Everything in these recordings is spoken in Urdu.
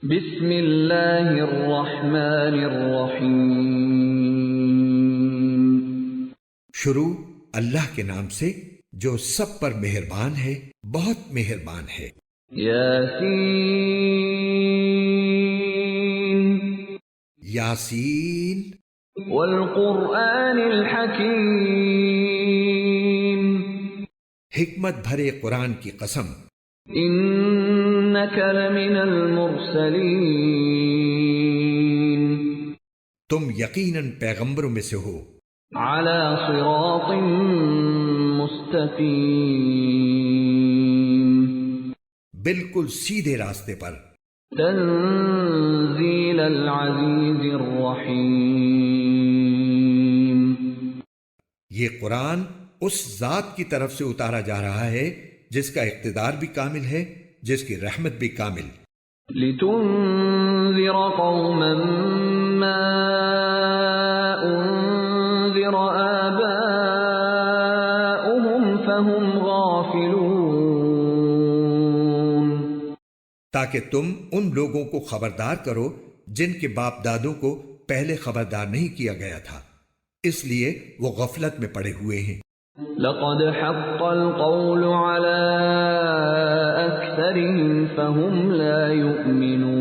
بسم اللہ الرحمن الرحیم۔ شروع اللہ کے نام سے جو سب پر مہربان ہے، بہت مہربان ہے۔ یاسین یاسین والقرآن الحکیم، حکمت بھرے قرآن کی قسم، انک لمن المرسلین، تم یقیناً پیغمبروں میں سے ہو، علی صراط مستقیم، بالکل سیدھے راستے پر۔ تنزیل العزیز الرحیم، یہ قرآن اس ذات کی طرف سے اتارا جا رہا ہے جس کا اقتدار بھی کامل ہے، جس کی رحمت بھی کامل۔ لتنذر قوما ما انذر آباؤهم فهم غافلون، تاکہ تم ان لوگوں کو خبردار کرو جن کے باپ دادوں کو پہلے خبردار نہیں کیا گیا تھا، اس لیے وہ غفلت میں پڑے ہوئے ہیں۔ لقد حق القول على أكثرهم فهم لا يؤمنون،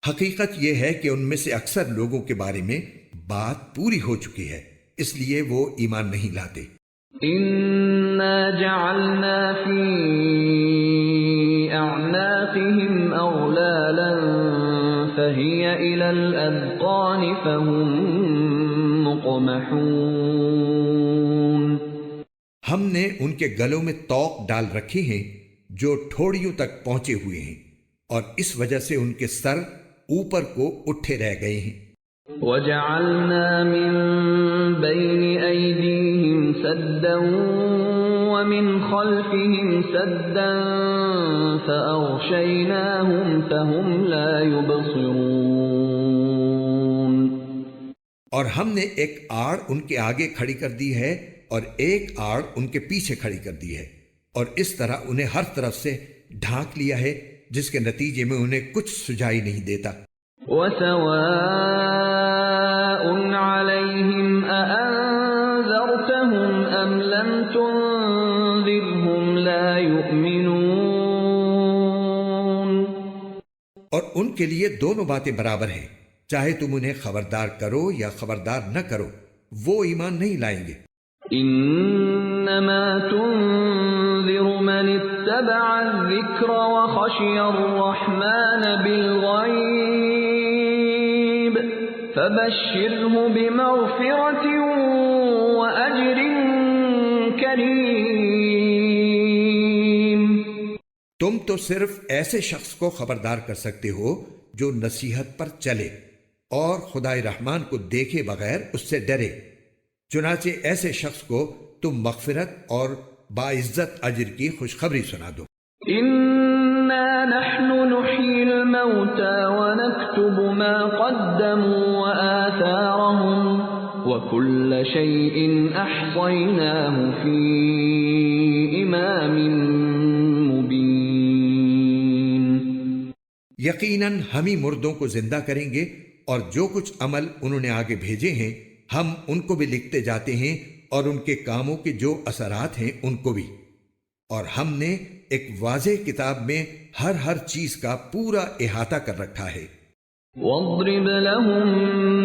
حقیقت یہ ہے کہ ان میں سے اکثر لوگوں کے بارے میں بات پوری ہو چکی ہے، اس لیے وہ ایمان نہیں لاتے۔ إنا جعلنا في أعناقهم أغلالا فهي إلى الأذقان فهم مقمحون، ہم نے ان کے گلوں میں طوق ڈال رکھے ہیں جو ٹھوڑیوں تک پہنچے ہوئے ہیں، اور اس وجہ سے ان کے سر اوپر کو اٹھے رہ گئے ہیں۔ وجعلنا من بين أيديهم سدا ومن خلفهم سدا فأغشيناهم فهم لا يبصرون، اور ہم نے ایک آڑ ان کے آگے کھڑی کر دی ہے اور ایک آڑ ان کے پیچھے کھڑی کر دی ہے، اور اس طرح انہیں ہر طرف سے ڈھانک لیا ہے جس کے نتیجے میں انہیں کچھ سجائی نہیں دیتا۔ وسواء عليهم أأنذرتهم أم لم تنذرهم لا يؤمنون، اور ان کے لیے دونوں باتیں برابر ہیں، چاہے تم انہیں خبردار کرو یا خبردار نہ کرو، وہ ایمان نہیں لائیں گے۔ انما تنذر من اتبع الذکر وخشی الرحمن بالغیب فبشرہ بمغفرۃ واجر کریم، تم تو صرف ایسے شخص کو خبردار کر سکتے ہو جو نصیحت پر چلے اور خدائے رحمان کو دیکھے بغیر اس سے ڈرے، چنانچہ ایسے شخص کو تم مغفرت اور باعزت اجر کی خوشخبری سنا دو۔ انا نحن نحيي الموتى ونكتب ما قدموا وآثارهم وكل شيء احصيناه في امام مبين، یقیناً ہم ہی مردوں کو زندہ کریں گے، اور جو کچھ عمل انہوں نے آگے بھیجے ہیں ہم ان کو بھی لکھتے جاتے ہیں، اور ان کے کاموں کے جو اثرات ہیں ان کو بھی، اور ہم نے ایک واضح کتاب میں ہر چیز کا پورا احاطہ کر رکھا ہے۔ واضرب لهم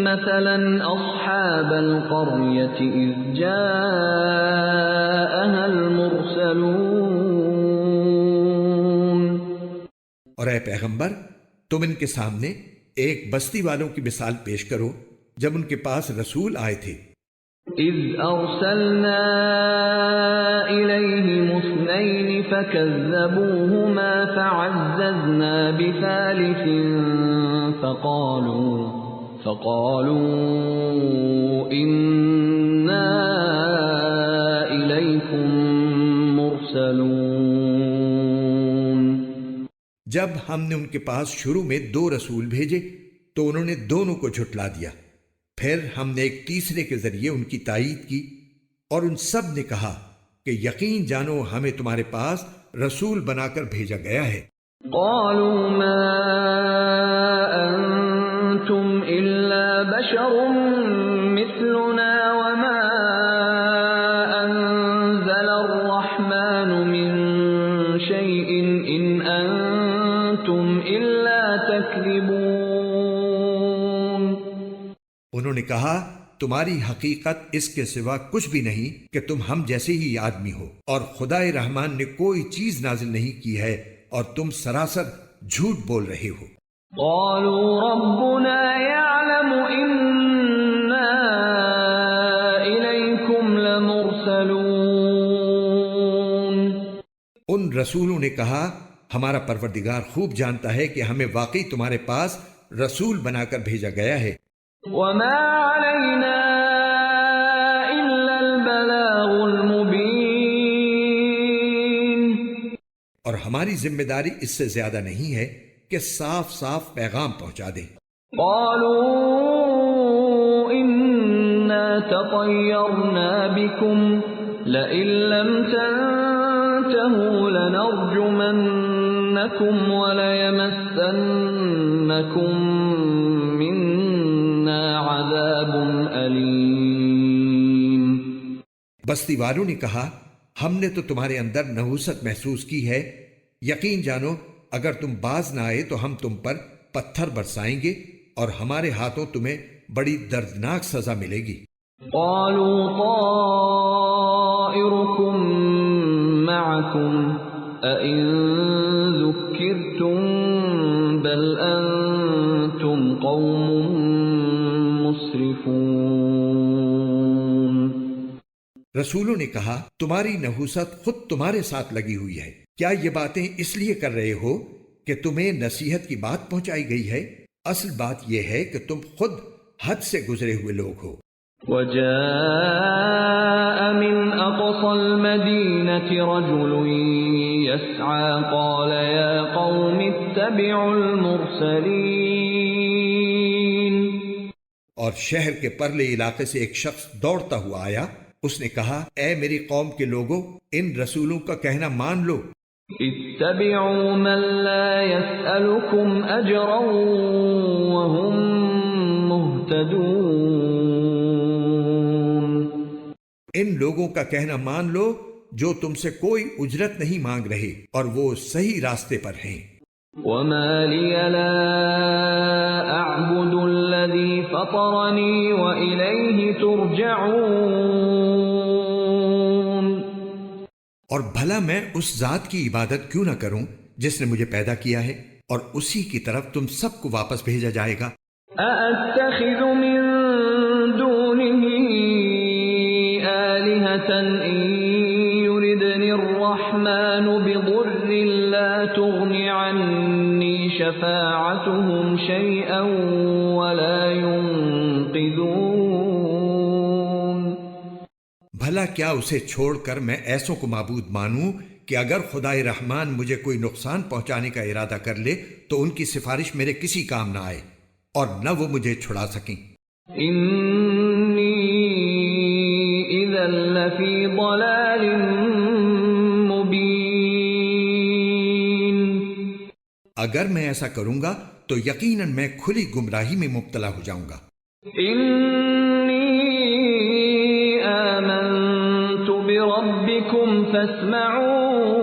مثلا اصحاب القرية اذ جاءها المرسلون، اور اے پیغمبر تم ان کے سامنے ایک بستی والوں کی مثال پیش کرو جب ان کے پاس رسول آئے تھے۔ اذ ارسلنا الیہم اثنین فکذبوہما فعززنا بثالث فقالوا انا الیکم مرسلون، جب ہم نے ان کے پاس شروع میں 2 رسول بھیجے تو انہوں نے دونوں کو جھٹلا دیا، پھر ہم نے ایک تیسرے کے ذریعے ان کی تائید کی، اور ان سب نے کہا کہ یقین جانو ہمیں تمہارے پاس رسول بنا کر بھیجا گیا ہے۔ قالوا ما أنتم إلا بشر مثلنا وما أنزل الرحمن من شيء إن أنتم إلا تكذبون. انہوں نے کہا تمہاری حقیقت اس کے سوا کچھ بھی نہیں کہ تم ہم جیسے ہی آدمی ہو، اور خدائے رحمان نے کوئی چیز نازل نہیں کی ہے اور تم سراسر جھوٹ بول رہے ہو. قالوا ربنا يعلم إنا إليكم لمرسلون. ان رسولوں نے کہا ہمارا پروردگار خوب جانتا ہے کہ ہمیں واقعی تمہارے پاس رسول بنا کر بھیجا گیا ہے. وما علينا إلا البلاغ المبين. اور ہماری ذمہ داری اس سے زیادہ نہیں ہے کہ صاف صاف پیغام پہنچا دیں. قالوا إنا تطيرنا بكم لئن لم تنتهوا لنرجمنكم وليمسنكم منا عذاب أليم. بستی والوں نے کہا ہم نے تو تمہارے اندر نحوست محسوس کی ہے، یقین جانو اگر تم باز نہ آئے تو ہم تم پر پتھر برسائیں گے اور ہمارے ہاتھوں تمہیں بڑی دردناک سزا ملے گی. قالوا طائركم معكم أئن ذكرتم بل أنتم قوم مسرفون. رسولوں نے کہا تمہاری نحوست خود تمہارے ساتھ لگی ہوئی ہے، کیا یہ باتیں اس لیے کر رہے ہو کہ تمہیں نصیحت کی بات پہنچائی گئی ہے؟ اصل بات یہ ہے کہ تم خود حد سے گزرے ہوئے لوگ ہو. وجاء من أقصى المدينة رجل يسعى قال يا قوم اتبعوا المرسلين. اور شہر کے پرلے علاقے سے ایک شخص دوڑتا ہوا آیا، اس نے کہا اے میری قوم کے لوگوں ان رسولوں کا کہنا مان لو. اتبعوا من لا يسألكم أجرا وهم مهتدون. ان لوگوں کا کہنا مان لو جو تم سے کوئی اجرت نہیں مانگ رہے اور وہ صحیح راستے پر ہیں. وما لي لا أعبد الذي فطرني وإليه ترجعون. اور بھلا میں اس ذات کی عبادت کیوں نہ کروں جس نے مجھے پیدا کیا ہے اور اسی کی طرف تم سب کو واپس بھیجا جائے گا. أأتخذ من دونه آلهة إن يردني الرحمن بضر لا تغن عني شفاعتهم شيئا ولا ينقذون. بھلا کیا اسے چھوڑ کر میں ایسوں کو معبود مانوں کہ اگر خدائے رحمان مجھے کوئی نقصان پہنچانے کا ارادہ کر لے تو ان کی سفارش میرے کسی کام نہ آئے اور نہ وہ مجھے چھڑا سکیں. انی اذا لفی ضلال مبین. اگر میں ایسا کروں گا تو یقیناً میں کھلی گمراہی میں مبتلا ہو جاؤں گا. انی آمنت بربکم فاسمعون.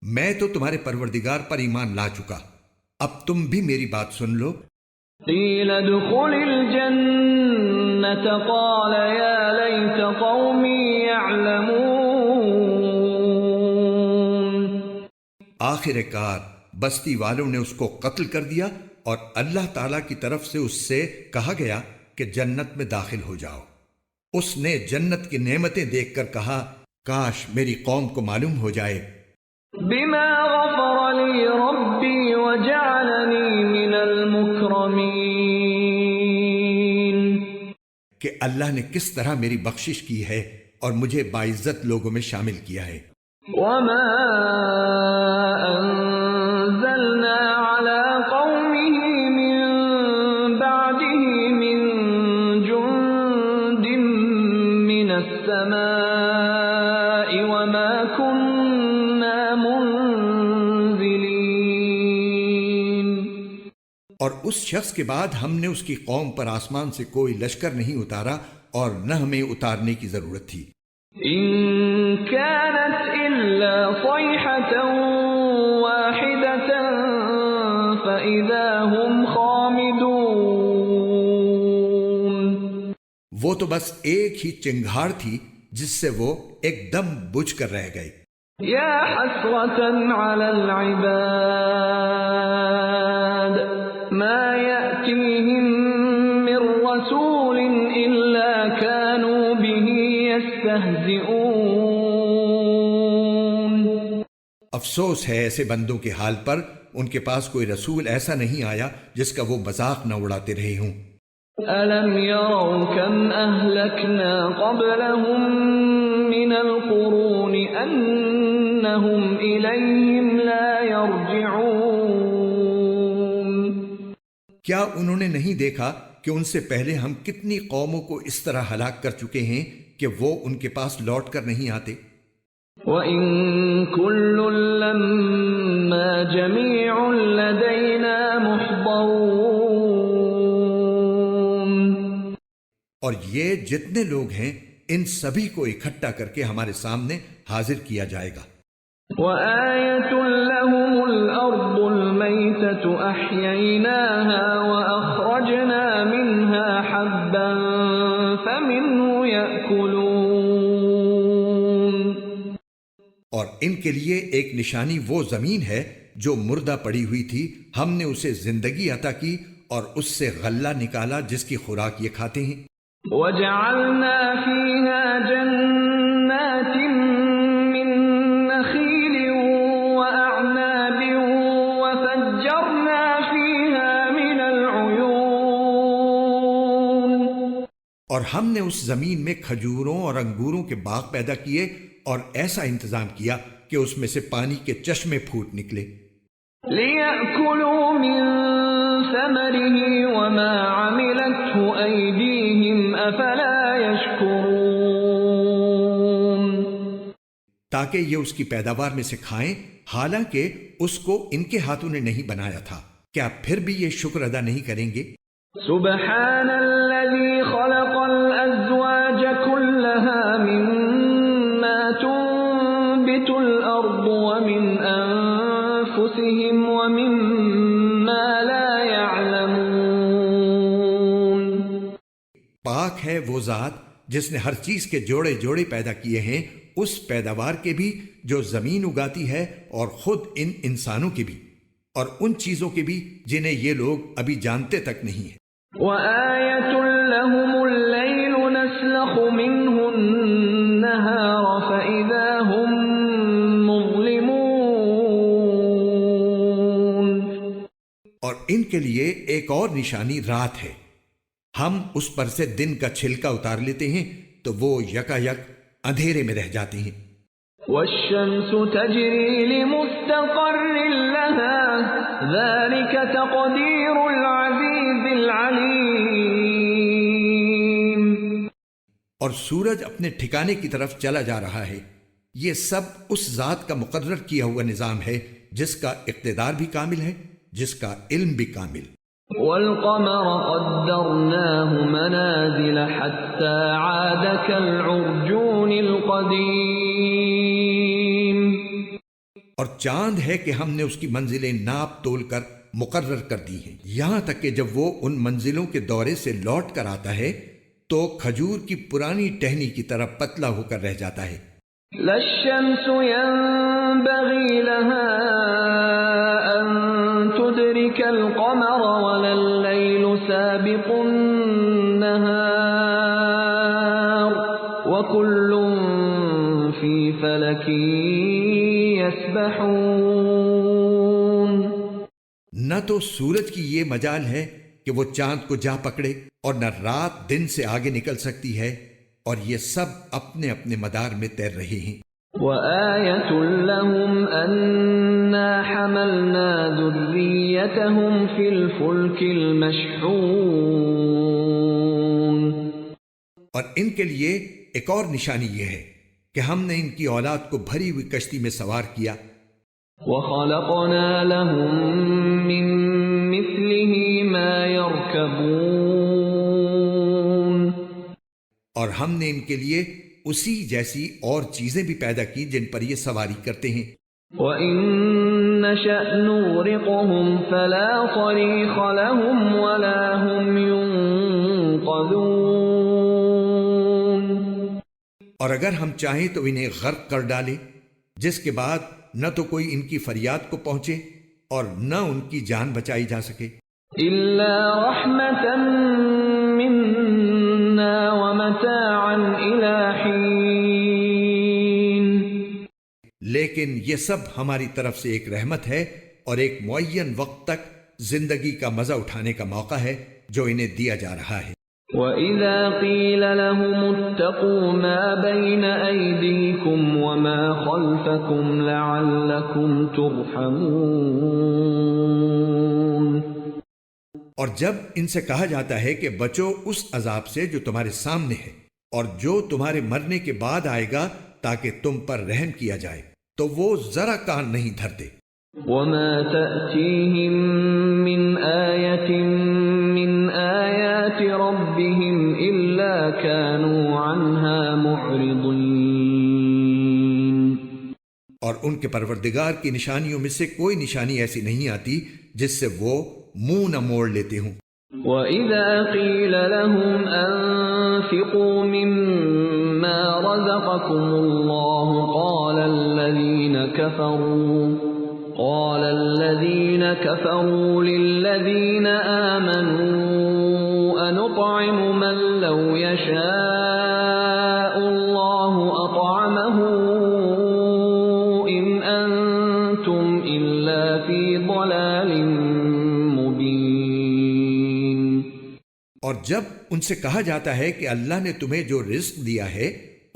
میں تو تمہارے پروردگار پر ایمان لا چکا، اب تم بھی میری بات سن لو. قیل ادخل الجنة قال یا لیت قومی یعلمون. آخر کار بستی والوں نے اس کو قتل کر دیا اور اللہ تعالی کی طرف سے اس سے کہا گیا کہ جنت میں داخل ہو جاؤ. اس نے جنت کی نعمتیں دیکھ کر کہا کاش میری قوم کو معلوم ہو جائے بما غفر لی ربی وجعلنی من المکرمین. کہ اللہ نے کس طرح میری بخشش کی ہے اور مجھے باعزت لوگوں میں شامل کیا ہے. وما انزلنا على قومه من بعده من جند من السماء وما كنا اور اس شخص کے بعد ہم نے اس کی قوم پر آسمان سے کوئی لشکر نہیں اتارا اور نہ ہمیں اتارنے کی ضرورت تھی۔ إن كانت إلا صيحة واحدة فإذا هم خامدون، وہ تو بس ایک ہی چنگھاڑ تھی جس سے وہ ایک دم بجھ کر رہ گئے۔ يا حسرة على العباد ما يأتيهم من رسول إلا كانوا به يستهزئون، افسوس ہے ایسے بندوں کے حال پر، ان کے پاس کوئی رسول ایسا نہیں آیا جس کا وہ مذاق نہ اڑاتے رہے ہوں۔ أَلَمْ يَرَوْا كَمْ أَهْلَكْنَا قَبْلَهُمْ مِنَ الْقُرُونِ أَنَّهُمْ إِلَيْهِمْ لَا يَرْجِعُونَ، کیا انہوں نے نہیں دیکھا کہ ان سے پہلے ہم کتنی قوموں کو اس طرح ہلاک کر چکے ہیں کہ وہ ان کے پاس لوٹ کر نہیں آتے؟ وَإِن كُلٌّ لَّمَّا جَمِيعٌ لَّدَيْنَا مُحْضَرُونَ، اور یہ جتنے لوگ ہیں ان سبھی کو اکٹھا کر کے ہمارے سامنے حاضر کیا جائے گا۔ وَآيَةٌ لَّهُمُ الْأَرْضُ الْمَيْتَةُ أَحْيَيْنَاهَا وَأَخْرَجْنَا مِنْهَا حَبًّا فَمِنْهُ يَأْكُلُونَ، اور ان کے لیے ایک نشانی وہ زمین ہے جو مردہ پڑی ہوئی تھی، ہم نے اسے زندگی عطا کی اور اس سے غلہ نکالا جس کی خوراک یہ کھاتے ہیں۔ وَجَعَلْنَا فِيهَا جَنَّاتٍ مِّن نَّخِيلٍ وَأَعْنَابٍ وَفَجَّرْنَا فِيهَا مِنَ الْعُيُونِ، اور ہم نے اس زمین میں کھجوروں اور انگوروں کے باغ پیدا کیے اور ایسا انتظام کیا کہ اس میں سے پانی کے چشمے پھوٹ نکلے۔ لِيَأْكُلُوا مِن ثَمَرِهِ وَمَا عَمِلَتْهُ أَيْدِيهِمْ أَفَلَا يَشْكُرُونَ، تاکہ یہ اس کی پیداوار میں سے کھائیں، حالانکہ اس کو ان کے ہاتھوں نے نہیں بنایا تھا، کیا پھر بھی یہ شکر ادا نہیں کریں گے؟ سبحان الذي خلق الأزواج كلها مما تنبت الأرض ومن أنفسهم ومما لا يعلمون، پاک ہے وہ ذات جس نے ہر چیز کے جوڑے جوڑے پیدا کیے ہیں، اس پیداوار کے بھی جو زمین اگاتی ہے اور خود ان انسانوں کے بھی، اور ان چیزوں کے بھی جنہیں یہ لوگ ابھی جانتے تک نہیں ہیں۔ وَآيَةٌ لَّهُمُ اللَّيْلُ نَسْلَخُ مِنْهُ النَّهَارَ فَإِذَا هُمْ مُظْلِمُونَ، اور ان کے لیے ایک اور نشانی رات ہے، ہم اس پر سے دن کا چھلکا اتار لیتے ہیں تو وہ یکا یک اندھیرے میں رہ جاتے ہیں۔ وَالشَّمْسُ تَجْرِي لِمُسْتَقَرٍّ لَّهَا ذَلِكَ تَقْدِيرُ الْعَزِيزِ الْعَلِيمِ، اور سورج اپنے ٹھکانے کی طرف چلا جا رہا ہے، یہ سب اس ذات کا مقرر کیا ہوا نظام ہے جس کا اقتدار بھی کامل ہے، جس کا علم بھی کامل۔ وَالْقَمَرَ قَدَّرْنَاهُ مَنَازِلَ حَتَّى عَادَ كَالْعُرْجُونِ الْقَدِيمِ، اور چاند ہے کہ ہم نے اس کی منزلیں ناپ تول کر مقرر کر دی ہیں، یہاں تک کہ جب وہ ان منزلوں کے دورے سے لوٹ کر آتا ہے تو کھجور کی پرانی ٹہنی کی طرح پتلا ہو کر رہ جاتا ہے۔ لَا الشَّمْسُ يَنبَغِي لَهَا أَن تُدْرِكَ الْقَمَرَ وَلَا اللَّيْلُ سَابِقُ النَّهَارِ وَكُلٌّ فِي فَلَكٍ يَسْبَحُونَ، نہ تو سورج کی یہ مجال ہے کہ وہ چاند کو جا پکڑے اور نہ رات دن سے آگے نکل سکتی ہے، اور یہ سب اپنے اپنے مدار میں تیر رہے ہیں۔ وَآيَةٌ لَّهُمْ أَنَّا حَمَلْنَا ذُرِّيَّتَهُمْ فِي الْفُلْكِ الْمَشْحُونِ، اور ان کے لیے ایک اور نشانی یہ ہے کہ ہم نے ان کی اولاد کو بھری ہوئی کشتی میں سوار کیا۔ وَخَلَقْنَا لَهُم مِّن مِّثْلِهِ يركبون اور ہم نے ان کے لیے اسی جیسی اور چیزیں بھی پیدا کی جن پر یہ سواری کرتے ہیں. وَإِن نَّشَأْ نُغْرِقْهُمْ فَلَا صَرِيخَ لَهُمْ وَلَا هُمْ يُنقَذُونَ اور اگر ہم چاہیں تو انہیں غرق کر ڈالیں، جس کے بعد نہ تو کوئی ان کی فریاد کو پہنچے اور نہ ان کی جان بچائی جا سکے. إِلَّا رَحْمَةً مِّنَّا وَمَتَاعًا إِلَىٰ حِينٍ لیکن یہ سب ہماری طرف سے ایک رحمت ہے اور ایک معین وقت تک زندگی کا مزہ اٹھانے کا موقع ہے جو انہیں دیا جا رہا ہے. وَإِذَا قِيلَ لَهُمُ اتَّقُوا مَا بَيْنَ أَيْدِيكُمْ وَمَا خَلْفَكُمْ لَعَلَّكُمْ تُرْحَمُونَ اور جب ان سے کہا جاتا ہے کہ بچو اس عذاب سے جو تمہارے سامنے ہے اور جو تمہارے مرنے کے بعد آئے گا تاکہ تم پر رحم کیا جائے، تو وہ ذرا کان نہیں دھرتے. وَمَا تَأْتِيهِم مِّنْ آيَةٍ مِّنْ آيَاتِ رَبِّهِمْ إِلَّا كَانُوا عَنْهَا مُعْرِضِينَ اور ان کے پروردگار کی نشانیوں میں سے کوئی نشانی ایسی نہیں آتی جس سے وہ منہ نہ موڑ لیتے ہوں. وَإِذَا قِيلَ لَهُمْ أَنفِقُوا مِمَّا رَزَقَكُمُ اللَّهُ قَالَ الَّذِينَ كَفَرُوا لِلَّذِينَ آمَنُوا أَنُطْعِمُ مَن لَّوْ يَشَاءُ اللَّهُ أَطْعَمَهُ إِنْ أَنتُمْ إِلَّا فِي ضَلَالٍ مُّبِينٍ اور جب ان سے کہا جاتا ہے کہ اللہ نے تمہیں جو رزق دیا ہے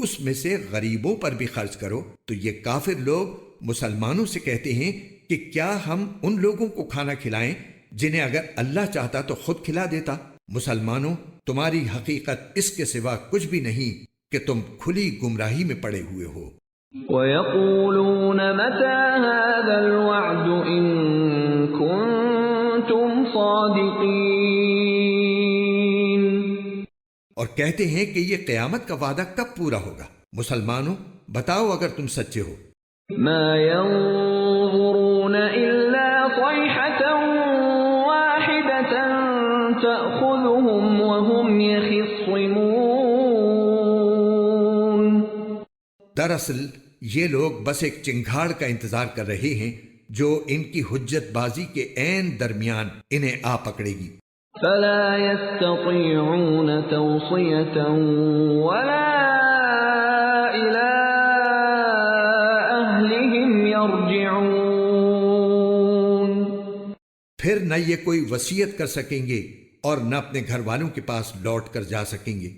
اس میں سے غریبوں پر بھی خرچ کرو، تو یہ کافر لوگ مسلمانوں سے کہتے ہیں کہ کیا ہم ان لوگوں کو کھانا کھلائیں جنہیں اگر اللہ چاہتا تو خود کھلا دیتا. مسلمانوں، تمہاری حقیقت اس کے سوا کچھ بھی نہیں کہ تم کھلی گمراہی میں پڑے ہوئے ہو. وَيَقُولُونَ مَتَىٰ هَٰذَا الْوَعْدُ إِن كُنتُمْ صَادِقِينَ اور کہتے ہیں کہ یہ قیامت کا وعدہ کب پورا ہوگا. مسلمانوں، بتاؤ اگر تم سچے ہو. مَا يَنظُرُونَ إِلَّا صَيْحَةً وَاحِدَةً تَأْخُذُهُمْ وَهُمْ يَخِصِّمُونَ دراصل یہ لوگ بس ایک چنگھاڑ کا انتظار کر رہے ہیں جو ان کی حجت بازی کے عین درمیان انہیں آ پکڑے گی. فَلَا يَسْتَطِيعُونَ تَوْصِيَةً وَلَا إِلَىٰ أَهْلِهِمْ يَرْجِعُونَ پھر نہ یہ کوئی وصیت کر سکیں گے اور نہ اپنے گھر والوں کے پاس لوٹ کر جا سکیں گے.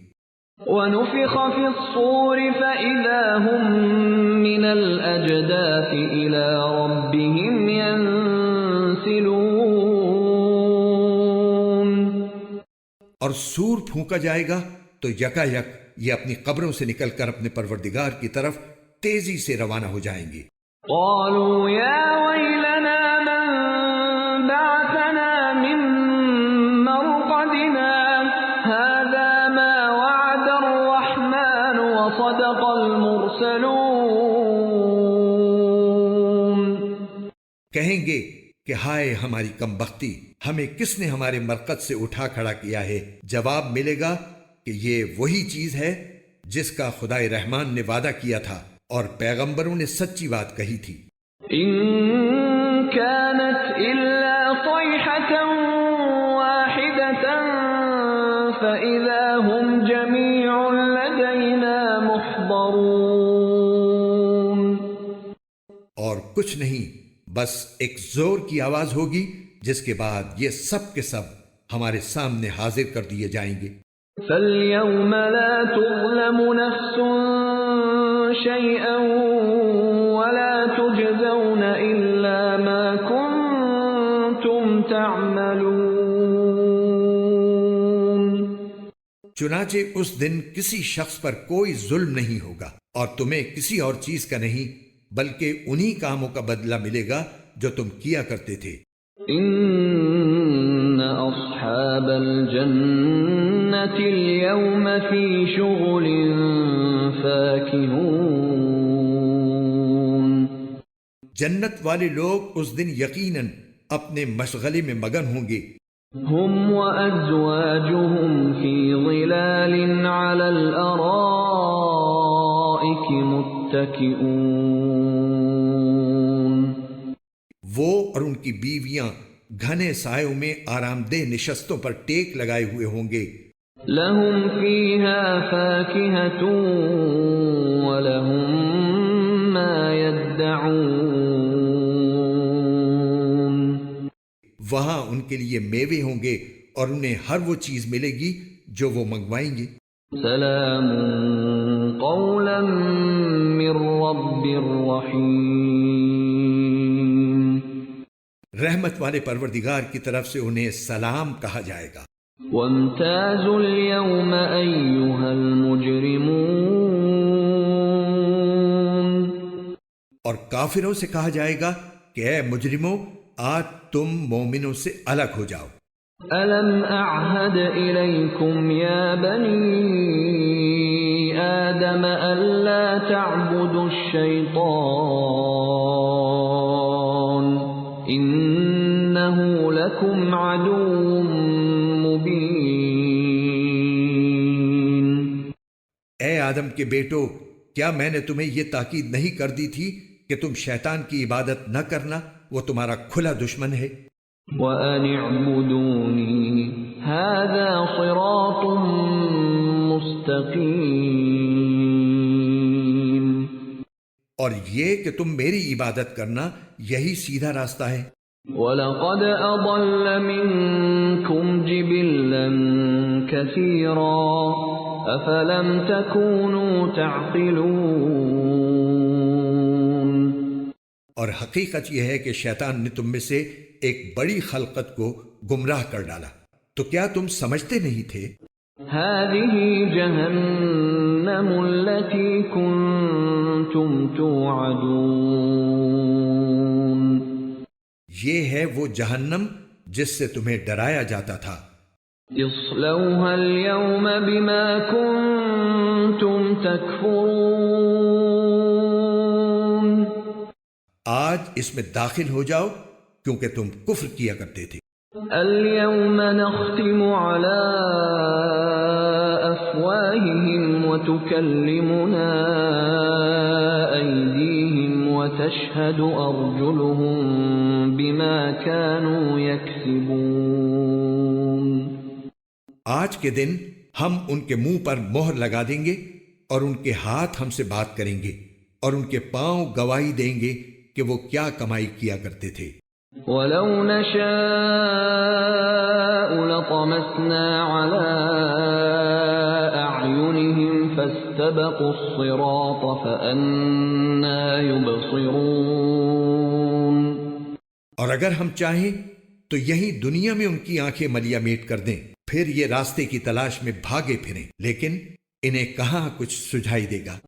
وَنُفِخَ فِي الصُّورِ فَإِذَا هُم مِّنَ الْأَجْدَاثِ إِلَىٰ رَبِّهِمْ يَنسِلُونَ اور سور پھونکا جائے گا تو یکا یک یہ اپنی قبروں سے نکل کر اپنے پروردگار کی طرف تیزی سے روانہ ہو جائیں گے. قالوا يا ويلنا من بعثنا من مرقدنا هذا ما وعد الرحمن وصدق المرسلون کہیں گے کہ ہائے ہماری کم بختی، ہمیں کس نے ہمارے مرقد سے اٹھا کھڑا کیا ہے. جواب ملے گا کہ یہ وہی چیز ہے جس کا خدائے رحمان نے وعدہ کیا تھا اور پیغمبروں نے سچی بات کہی تھی. ان كانت الا صيحة واحدة فاذا هم جميع لدينا محضرون اور کچھ نہیں، بس ایک زور کی آواز ہوگی جس کے بعد یہ سب کے سب ہمارے سامنے حاضر کر دیے جائیں گے. فَالْيَوْمَ لَا تُظْلَمُ نَفْسٌ شَيْئًا وَلَا تُجْزَوْنَ إِلَّا مَا كُنتُمْ تَعْمَلُونَ چنانچہ اس دن کسی شخص پر کوئی ظلم نہیں ہوگا اور تمہیں کسی اور چیز کا نہیں بلکہ انہی کاموں کا بدلہ ملے گا جو تم کیا کرتے تھے. إِنَّ أصحاب الجنة اليوم في شغل فاكهون. جنت والے لوگ اس دن یقیناً اپنے مشغلے میں مگن ہوں گے. هم وأزواجهم في ظلال على الأرائك متكئون. وہ اور ان کی بیویاں گھنے سایوں میں آرام دہ نشستوں پر ٹیک لگائے ہوئے ہوں گے. لهم فيها فاكهة ولهم ما يدعون. وہاں ان کے لیے میوے ہوں گے اور انہیں ہر وہ چیز ملے گی جو وہ منگوائیں گے. سلام قولا من رب رحیم. رحمت والے پروردگار کی طرف سے انہیں سلام کہا جائے گا. وامتازوا اليوم أيها المجرمون. اور کافروں سے کہا جائے گا کہ اے مجرموں، آج تم مومنوں سے الگ ہو جاؤ. ألم أعهد إليكم يا بني آدم ألا تعبدوا الشيطان إنه لكم عدو مبين. اے آدم کے بیٹو، کیا میں نے تمہیں یہ تاکید نہیں کر دی تھی کہ تم شیطان کی عبادت نہ کرنا؟ وہ تمہارا کھلا دشمن ہے. وَأَنِ اعْبُدُونِي هَذَا صِرَاطٌ مُسْتَقِيمٌ. اور یہ کہ تم میری عبادت کرنا، یہی سیدھا راستہ ہے. وَلَقَدْ أَضَلَّ مِنْكُمْ جِبِلًّا كَثِيرًا أَفَلَمْ تَكُونُوا تَعْقِلُونَ. اور حقیقت یہ ہے کہ شیطان نے تم میں سے ایک بڑی خلقت کو گمراہ کر ڈالا، تو کیا تم سمجھتے نہیں تھے؟ هذه جهنم التي كنتم توعدون. یہ ہے وہ جہنم جس سے تمہیں ڈرایا جاتا تھا. اصلوها اليوم بما كنتم تكفرون. آج اس میں داخل ہو جاؤ کیونکہ تم کفر کیا کرتے تھے. اليوم نختم على أفواههم وتكلمنا أيديهم وتشهد أرجلهم بما كانوا يكسبون. آج کے دن ہم ان کے منہ پر مہر لگا دیں گے اور ان کے ہاتھ ہم سے بات کریں گے اور ان کے پاؤں گواہی دیں گے کہ وہ کیا کمائی کیا کرتے تھے. وَلَوْ نَشَاءُ لَطَمَسْنَا عَلَىٰ أَعْيُنِهِمْ فَاسْتَبَقُوا الصِّرَاطَ فَأَنَّىٰ يُبْصِرُونَ. اور اگر ہم چاہیں تو یہی دنیا میں ان کی آنکھیں ملیا میٹ کر دیں، پھر یہ راستے کی تلاش میں بھاگے پھریں، لیکن انہیں کہاں کچھ سجھائی دے گا.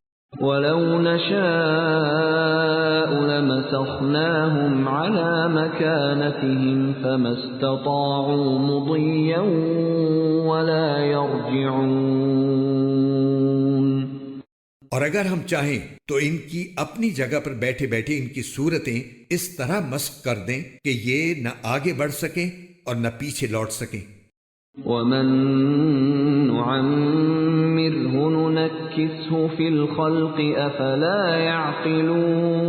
وَلَوْ نَشَاءُ لَمَسَخْنَاهُمْ عَلَىٰ مَكَانَتِهِمْ فَمَا اسْتَطَاعُوا مُضِيًّا وَلَا يَرْجِعُونَ. اور اگر ہم چاہیں تو ان کی اپنی جگہ پر بیٹھے بیٹھے ان کی صورتیں اس طرح مسخ کر دیں کہ یہ نہ آگے بڑھ سکیں اور نہ پیچھے لوٹ سکیں. وَمَن نُعَمِّرْهُ نُنَكِّسْهُ فِي الْخَلْقِ أَفَلَا يَعْقِلُونَ.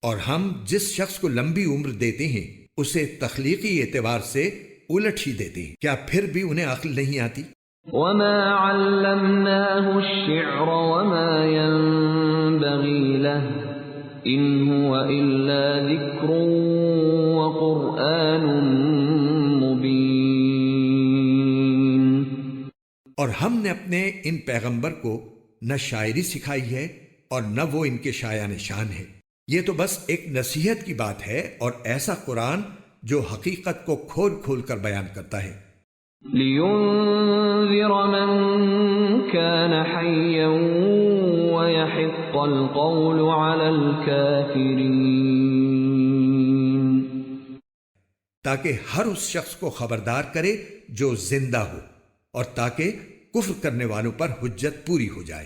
اور ہم جس شخص کو لمبی عمر دیتے ہیں اسے تخلیقی اعتبار سے الٹ ہی دیتے ہیں، کیا پھر بھی انہیں عقل نہیں آتی؟ وَمَا عَلَّمْنَاهُ الشِّعْرَ وَمَا يَنبَغِي لَهُ إِنْ هُوَ إِلَّا ذِكْرٌ وَقُرْآنٌ مُبِينٌ. اور ہم نے اپنے ان پیغمبر کو نہ شاعری سکھائی ہے اور نہ وہ ان کے شایان شان ہے. یہ تو بس ایک نصیحت کی بات ہے اور ایسا قرآن جو حقیقت کو کھول کھول کر بیان کرتا ہے. لِيُنذِرَ مَن كَانَ حَيًّا وَيَحِقَّ الْقَوْلُ عَلَى الْكَافِرِينَ. تاکہ ہر اس شخص کو خبردار کرے جو زندہ ہو، اور تاکہ کفر کرنے والوں پر حجت پوری ہو جائے۔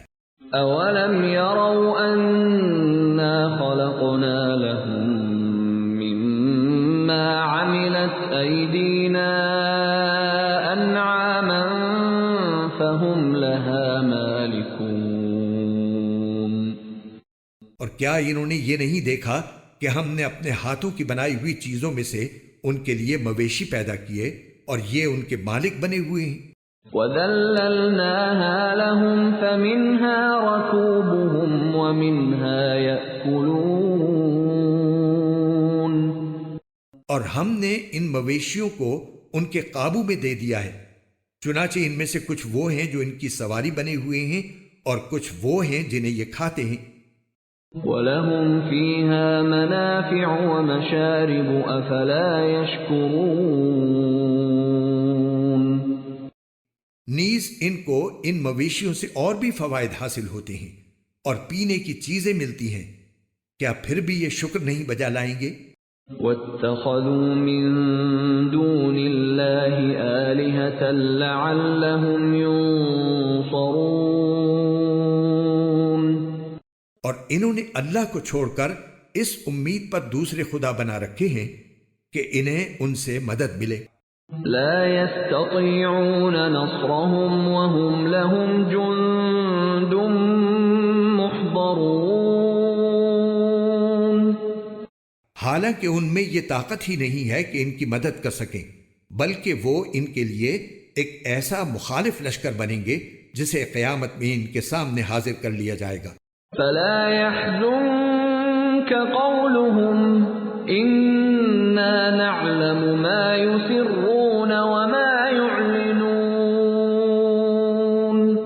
اولم يروا انا خلقنا لهم مما عملت ايدينا انعاما فهم لها مالكون۔ اور کیا انہوں نے یہ نہیں دیکھا کہ ہم نے اپنے ہاتھوں کی بنائی ہوئی چیزوں میں سے ان کے لیے مویشی پیدا کیے اور یہ ان کے مالک بنے ہوئے ہیں؟ وَذَلَّلْنَاهَا لَهُمْ فَمِنْهَا رَكُوبُهُمْ وَمِنْهَا يَأْكُلُونَ۔ اور ہم نے ان مویشیوں کو ان کے قابو میں دے دیا ہے، چنانچہ ان میں سے کچھ وہ ہیں جو ان کی سواری بنے ہوئے ہیں اور کچھ وہ ہیں جنہیں یہ کھاتے ہیں۔ وَلَهُمْ فِيهَا مَنَافِعُ وَمَشَارِبُ أَفَلَا يَشْكُرُونَ۔ نیز ان کو ان مویشیوں سے اور بھی فوائد حاصل ہوتے ہیں اور پینے کی چیزیں ملتی ہیں، کیا پھر بھی یہ شکر نہیں بجا لائیں گے؟ وَاتَّخَذُوا مِن دُونِ اللَّهِ آلِهَةً لَعَلَّهُمْ يُنصَرُونَ۔ اور انہوں نے اللہ کو چھوڑ کر اس امید پر دوسرے خدا بنا رکھے ہیں کہ انہیں ان سے مدد ملے۔ لا يستطيعون نصرهم وهم لهم جند محضرون۔ حالانکہ ان میں یہ طاقت ہی نہیں ہے کہ ان کی مدد کر سکیں، بلکہ وہ ان کے لیے ایک ایسا مخالف لشکر بنیں گے جسے قیامت میں ان کے سامنے حاضر کر لیا جائے گا۔ فلا يحزنك قولهم إنا نعلم ما يسرون وما يعلنون۔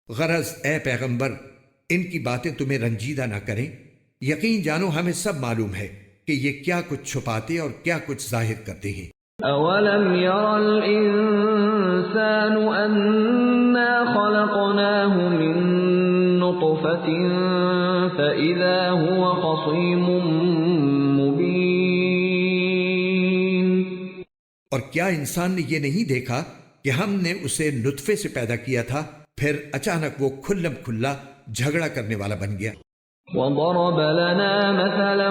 غرض اے پیغمبر، ان کی باتیں تمہیں رنجیدہ نہ کریں، یقین جانو ہمیں سب معلوم ہے کہ یہ کیا کچھ چھپاتے اور کیا کچھ ظاہر کرتے ہیں۔ اولم ير الانسان انا خلقناه من نطفة فاذا هو خصيم مبين۔ اور کیا انسان نے یہ نہیں دیکھا کہ ہم نے اسے نطفے سے پیدا کیا تھا، پھر اچانک وہ کھلم کھلا جھگڑا کرنے والا بن گیا۔ وضرب لنا مثلا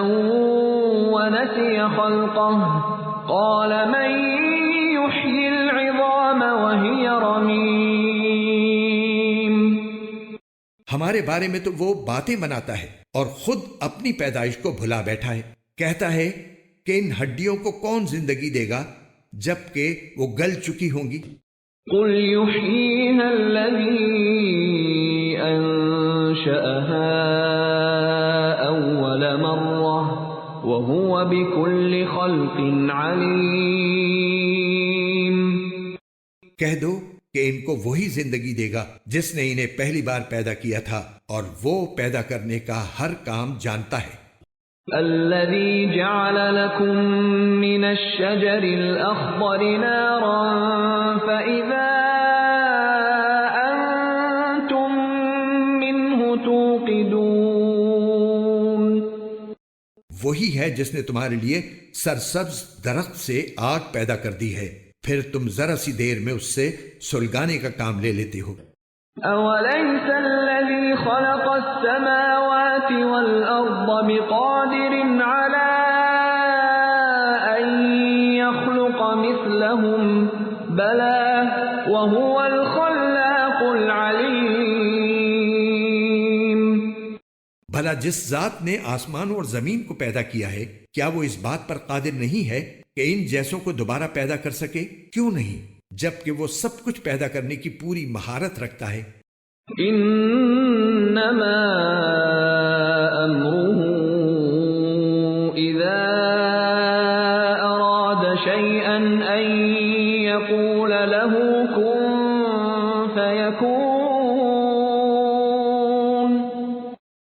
ونسي خلقه قال من يحيي العظام وهي رميم۔ ہمارے بارے میں تو وہ باتیں بناتا ہے اور خود اپنی پیدائش کو بھلا بیٹھا ہے، کہتا ہے کہ ان ہڈیوں کو کون زندگی دے گا جبکہ وہ گل چکی ہوں گی۔ قل يحييها الذي أنشأها أول مرة وهو بكل خلق عليم۔ کہہ دو کہ ان کو وہی زندگی دے گا جس نے انہیں پہلی بار پیدا کیا تھا، اور وہ پیدا کرنے کا ہر کام جانتا ہے۔ الذي جعل لكم من الشجر الأخضر نارا فإذا أنتم منه توقدون۔ وہی ہے جس نے تمہارے لیے سرسبز درخت سے آگ پیدا کر دی ہے، پھر تم ذرا سی دیر میں اس سے سلگانے کا کام لے لیتے ہو۔ أوليس الذي خلق السماوات والأرض بقادر على أن يخلق مثلهم بلى وهو الخلاق العليم۔ بھلا جس ذات نے آسمان اور زمین کو پیدا کیا ہے، کیا وہ اس بات پر قادر نہیں ہے کہ ان جیسوں کو دوبارہ پیدا کر سکے؟ کیوں نہیں، جبکہ وہ سب کچھ پیدا کرنے کی پوری مہارت رکھتا ہے۔ انما امره اذا اراد شيئا ان يقول له كن فيكون۔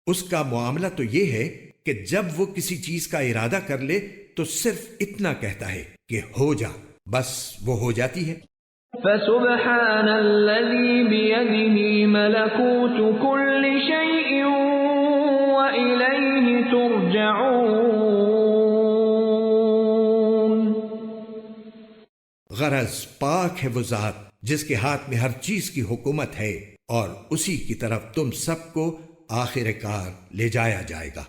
اس کا معاملہ تو یہ ہے کہ جب وہ کسی چیز کا ارادہ کر لے تو صرف اتنا کہتا ہے کہ ہو جا، بس وہ ہو جاتی ہے۔ فسبحان الذي بيده ملكوت كل شيء وإليه ترجعون۔ غرض پاک ہے وہ ذات جس کے ہاتھ میں ہر چیز کی حکومت ہے، اور اسی کی طرف تم سب کو آخر کار لے جایا جائے گا۔